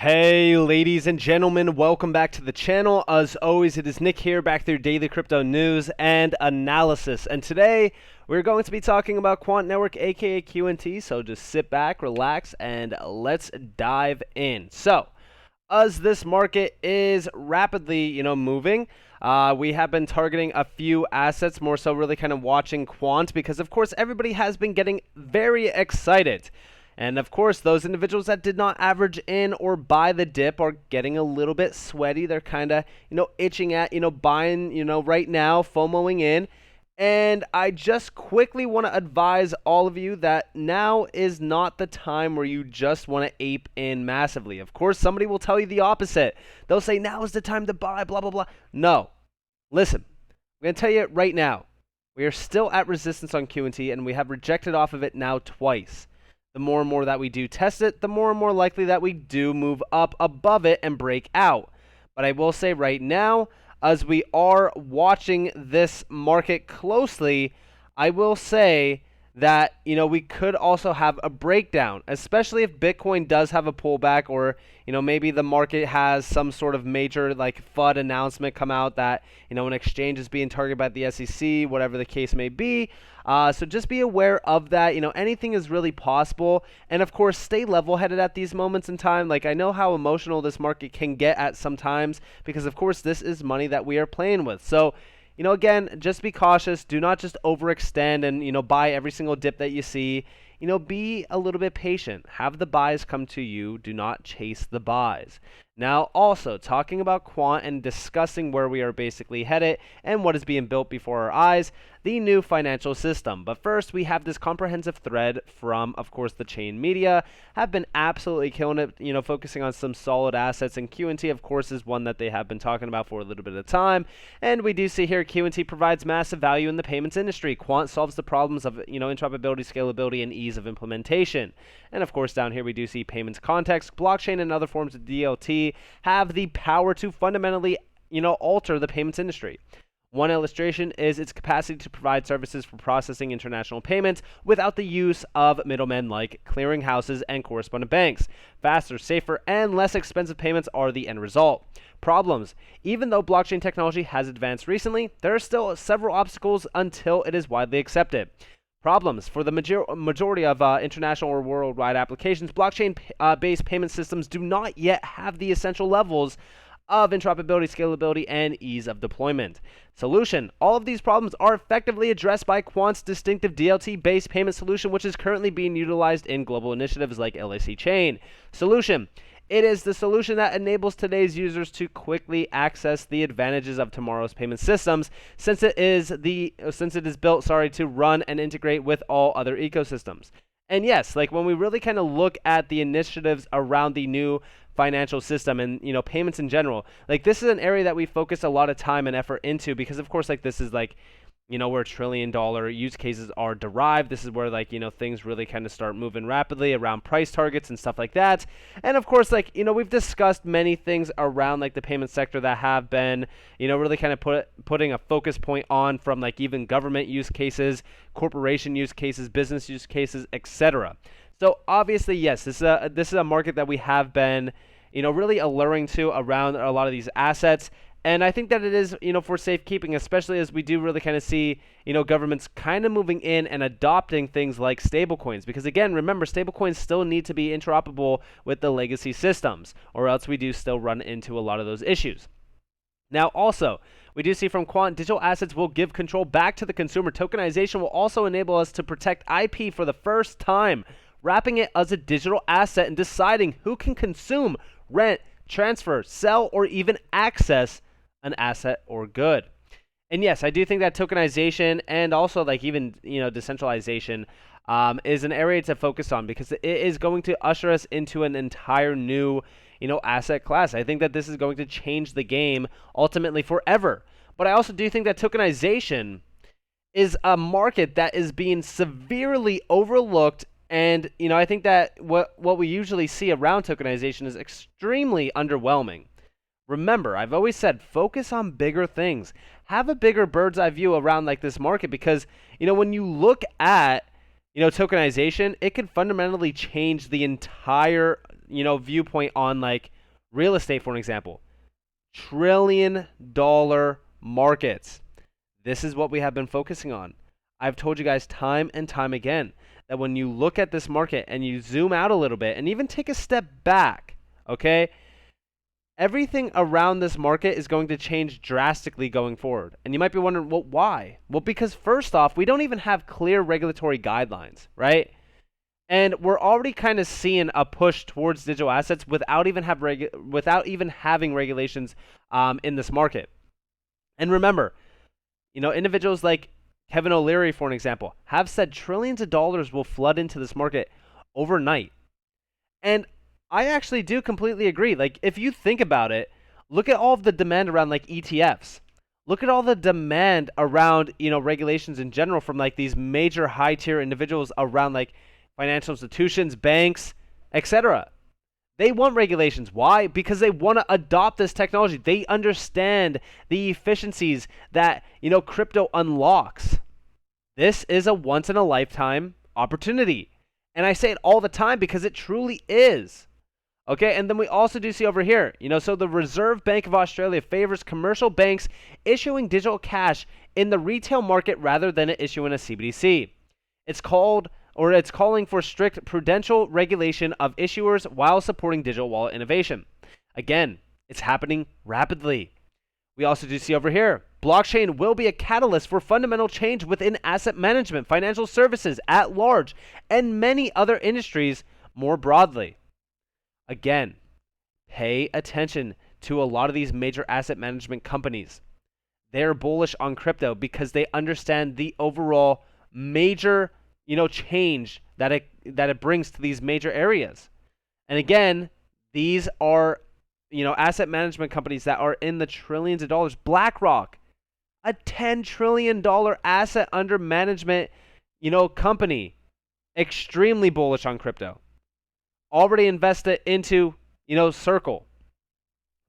Hey ladies and gentlemen, welcome back to the channel. As always, it is Nick here, back with your daily crypto news and analysis. And today, we're going to be talking about Quant Network, aka QNT. So just sit back, relax, and let's dive in. So, as this market is rapidly, moving, we have been targeting a few assets, more so really kind of watching Quant, because of course everybody has been getting very excited. And of course, those individuals that did not average in or buy the dip are getting a little bit sweaty. They're kind of, itching at, buying, right now, FOMOing in. And I just quickly want to advise all of you that now is not the time where you just want to ape in massively. Of course, somebody will tell you the opposite. They'll say, now is the time to buy, blah, blah, blah. No. Listen, I'm going to tell you right now. We are still at resistance on QNT, and we have rejected off of it now twice. The more and more that we do test it, the more and more likely that we do move up above it and break out. But I will say right now, as we are watching this market closely, I will say that, we could also have a breakdown, especially if Bitcoin does have a pullback, or, maybe the market has some sort of major like FUD announcement come out that, an exchange is being targeted by the SEC, whatever the case may be. So just be aware of that. Anything is really possible. And of course, stay level-headed at these moments in time. Like, I know how emotional this market can get at some times because, of course, this is money that we are playing with. So, again, just be cautious. Do not just overextend and, buy every single dip that you see. Be a little bit patient. Have the buys come to you. Do not chase the buys. Now, also, talking about Quant and discussing where we are basically headed and what is being built before our eyes, the new financial system. But first, we have this comprehensive thread from, of course, the chain media. Have been absolutely killing it, focusing on some solid assets. And QNT, of course, is one that they have been talking about for a little bit of time. And we do see here QNT provides massive value in the payments industry. Quant solves the problems of, interoperability, scalability, and ease of implementation. And of course, down here we do see payments context, blockchain, and other forms of DLT have the power to fundamentally, alter the payments industry. One illustration is its capacity to provide services for processing international payments without the use of middlemen like clearinghouses and correspondent banks. Faster, safer, and less expensive payments are the end result. Problems. Even though blockchain technology has advanced recently, there are still several obstacles until it is widely accepted. Problems. For the majority of international or worldwide applications, blockchain-based payment systems do not yet have the essential levels of interoperability, scalability, and ease of deployment. Solution. All of these problems are effectively addressed by Quant's distinctive DLT-based payment solution, which is currently being utilized in global initiatives like LAC Chain. Solution. It is the solution that enables today's users to quickly access the advantages of tomorrow's payment systems, since it is built, to run and integrate with all other ecosystems. And yes, like when we really kind of look at the initiatives around the new financial system and, payments in general, like this is an area that we focus a lot of time and effort into because, of course, like this is like, where trillion-dollar use cases are derived. This is where, like, things really kind of start moving rapidly around price targets and stuff like that. And, of course, like, we've discussed many things around, like, the payment sector that have been, really kind of putting a focus point on from, like, even government use cases, corporation use cases, business use cases, etc. So, obviously, yes, this is a market that we have been, really alluring to around a lot of these assets. And I think that it is, for safekeeping, especially as we do really kind of see, governments kind of moving in and adopting things like stablecoins. Because again, remember, stablecoins still need to be interoperable with the legacy systems, or else we do still run into a lot of those issues. Now, also, we do see from Quant, digital assets will give control back to the consumer. Tokenization will also enable us to protect IP for the first time, wrapping it as a digital asset and deciding who can consume, rent, transfer, sell, or even access an asset or good. And yes, I do think that tokenization and also like even, decentralization is an area to focus on because it is going to usher us into an entire new, asset class. I think that this is going to change the game ultimately forever. But I also do think that tokenization is a market that is being severely overlooked. And, I think that what we usually see around tokenization is extremely underwhelming. Remember, I've always said, focus on bigger things. Have a bigger bird's eye view around like this market because, when you look at, tokenization, it could fundamentally change the entire viewpoint on like real estate, for an example. $1 trillion markets. This is what we have been focusing on. I've told you guys time and time again that when you look at this market and you zoom out a little bit and even take a step back, okay, everything around this market is going to change drastically going forward. And you might be wondering, well, why? Well, because first off, we don't even have clear regulatory guidelines, right? And we're already kind of seeing a push towards digital assets without even having regulations in this market. And remember, individuals like Kevin O'Leary, for an example, have said trillions of dollars will flood into this market overnight. And I actually do completely agree. Like, if you think about it, look at all of the demand around like ETFs. Look at all the demand around, regulations in general from like these major high tier individuals around like financial institutions, banks, etc. They want regulations. Why? Because they want to adopt this technology. They understand the efficiencies that, crypto unlocks. This is a once in a lifetime opportunity. And I say it all the time because it truly is. Okay, and then we also do see over here, so the Reserve Bank of Australia favors commercial banks issuing digital cash in the retail market rather than issuing a CBDC. It's calling for strict prudential regulation of issuers while supporting digital wallet innovation. Again, it's happening rapidly. We also do see over here, blockchain will be a catalyst for fundamental change within asset management, financial services at large, and many other industries more broadly. Again, pay attention to a lot of these major asset management companies. They're bullish on crypto because they understand the overall major change that it brings to these major areas. And again, these are asset management companies that are in the trillions of dollars. BlackRock, a $10 trillion asset under management company, extremely bullish on crypto. Already invested into Circle.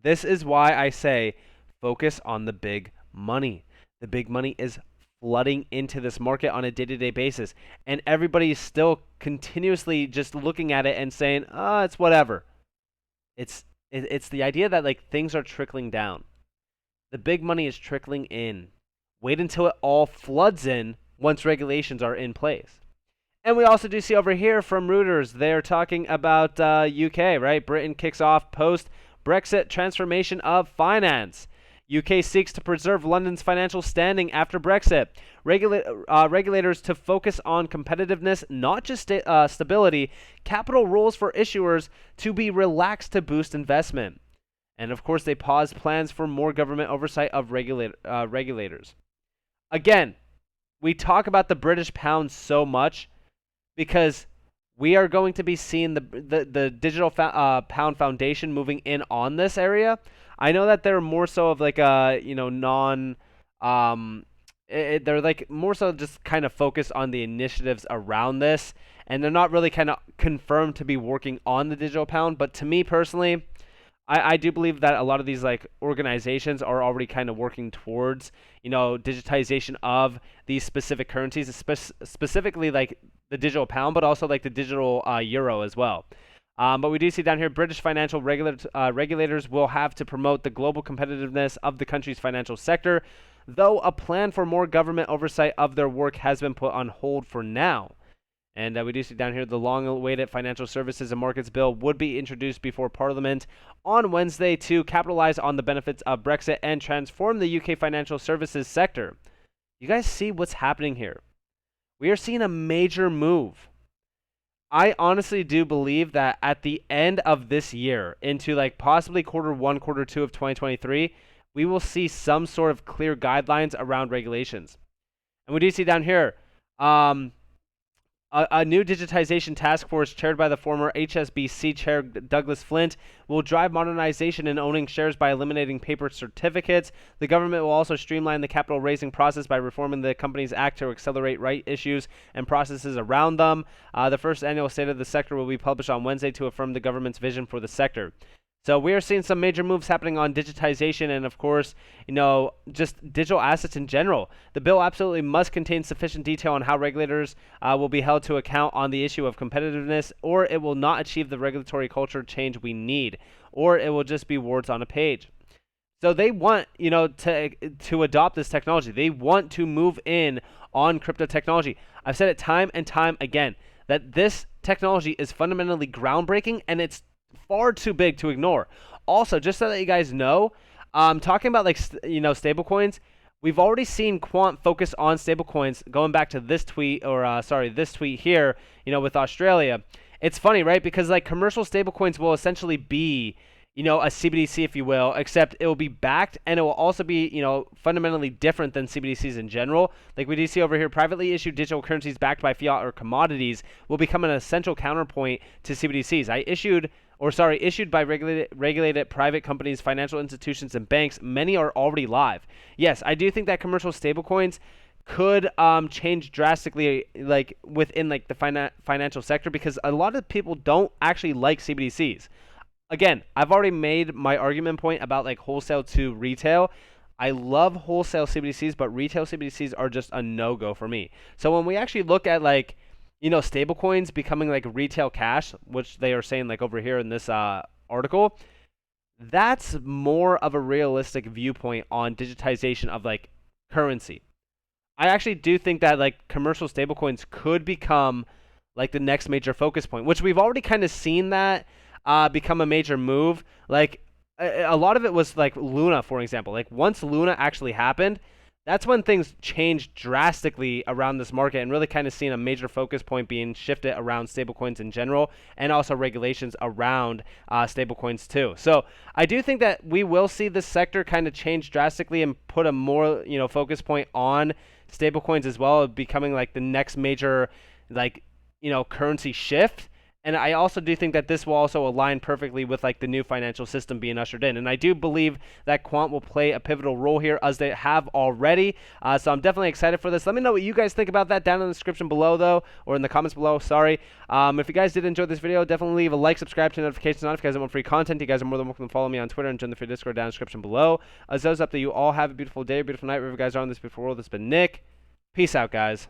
This is why I say focus on the big money. The big money is flooding into this market on a day-to-day basis, and everybody is still continuously just looking at it and saying, it's whatever. It's the idea that like things are trickling down. The big money is trickling in. Wait until it all floods in once regulations are in place. And we also do see over here from Reuters, they're talking about UK, right? Britain kicks off post-Brexit transformation of finance. UK seeks to preserve London's financial standing after Brexit. Regulators to focus on competitiveness, not just stability. Capital rules for issuers to be relaxed to boost investment. And of course, they pause plans for more government oversight of regulators. Again, we talk about the British pound so much because we are going to be seeing the digital pound foundation moving in on this area. I know that they're more so of like a they're like more so just kind of focused on the initiatives around this, and they're not really kind of confirmed to be working on the digital pound. But to me personally, I do believe that a lot of these like organizations are already kind of working towards digitization of these specific currencies, specifically like the digital pound, but also like the digital euro as well. But we do see down here, British financial regulators will have to promote the global competitiveness of the country's financial sector, though a plan for more government oversight of their work has been put on hold for now. And we do see down here the long-awaited Financial Services and Markets Bill would be introduced before Parliament on Wednesday to capitalize on the benefits of Brexit and transform the UK financial services sector. You guys see what's happening here? We are seeing a major move. I honestly do believe that at the end of this year, into like possibly Q1, Q2 of 2023, we will see some sort of clear guidelines around regulations. And we do see down here, a new digitization task force chaired by the former HSBC chair Douglas Flint will drive modernization in owning shares by eliminating paper certificates. The government will also streamline the capital raising process by reforming the Companies Act to accelerate right issues and processes around them. The first annual State of the Sector will be published on Wednesday to affirm the government's vision for the sector. So we are seeing some major moves happening on digitization and, of course, just digital assets in general. The bill absolutely must contain sufficient detail on how regulators will be held to account on the issue of competitiveness, or it will not achieve the regulatory culture change we need, or it will just be words on a page. So they want, to adopt this technology. They want to move in on crypto technology. I've said it time and time again that this technology is fundamentally groundbreaking and it's far too big to ignore. Also, just so that you guys know, talking about stablecoins, we've already seen Quant focus on stablecoins. Going back to this tweet, or this tweet here, with Australia. It's funny, right? Because like commercial stablecoins will essentially be a CBDC, if you will, except it will be backed and it will also be, fundamentally different than CBDCs in general. Like we do see over here, privately issued digital currencies backed by fiat or commodities will become an essential counterpoint to CBDCs. Issued by regulated private companies, financial institutions, and banks. Many are already live. Yes, I do think that commercial stablecoins could change drastically, like within like the financial sector, because a lot of people don't actually like CBDCs. Again, I've already made my argument point about like wholesale to retail. I love wholesale CBDCs, but retail CBDCs are just a no-go for me. So when we actually look at like, stablecoins becoming like retail cash, which they are saying like over here in this article, that's more of a realistic viewpoint on digitization of like currency. I actually do think that like commercial stablecoins could become like the next major focus point, which we've already kind of seen that become a major move. Like a lot of it was like Luna, for example. Like once Luna actually happened, that's when things changed drastically around this market and really kind of seen a major focus point being shifted around stablecoins in general and also regulations around stablecoins too. So I do think that we will see this sector kind of change drastically and put a more focus point on stablecoins as well, becoming like the next major currency shift. And I also do think that this will also align perfectly with like the new financial system being ushered in. And I do believe that Quant will play a pivotal role here, as they have already. So I'm definitely excited for this. Let me know what you guys think about that down in the description below, though, or in the comments below. Sorry. If you guys did enjoy this video, definitely leave a like, subscribe to notifications on if you guys want free content. You guys are more than welcome to follow me on Twitter and join the free Discord down in the description below. As those up that you all have a beautiful day, a beautiful night, wherever you guys are in this beautiful world. This has been Nick. Peace out, guys.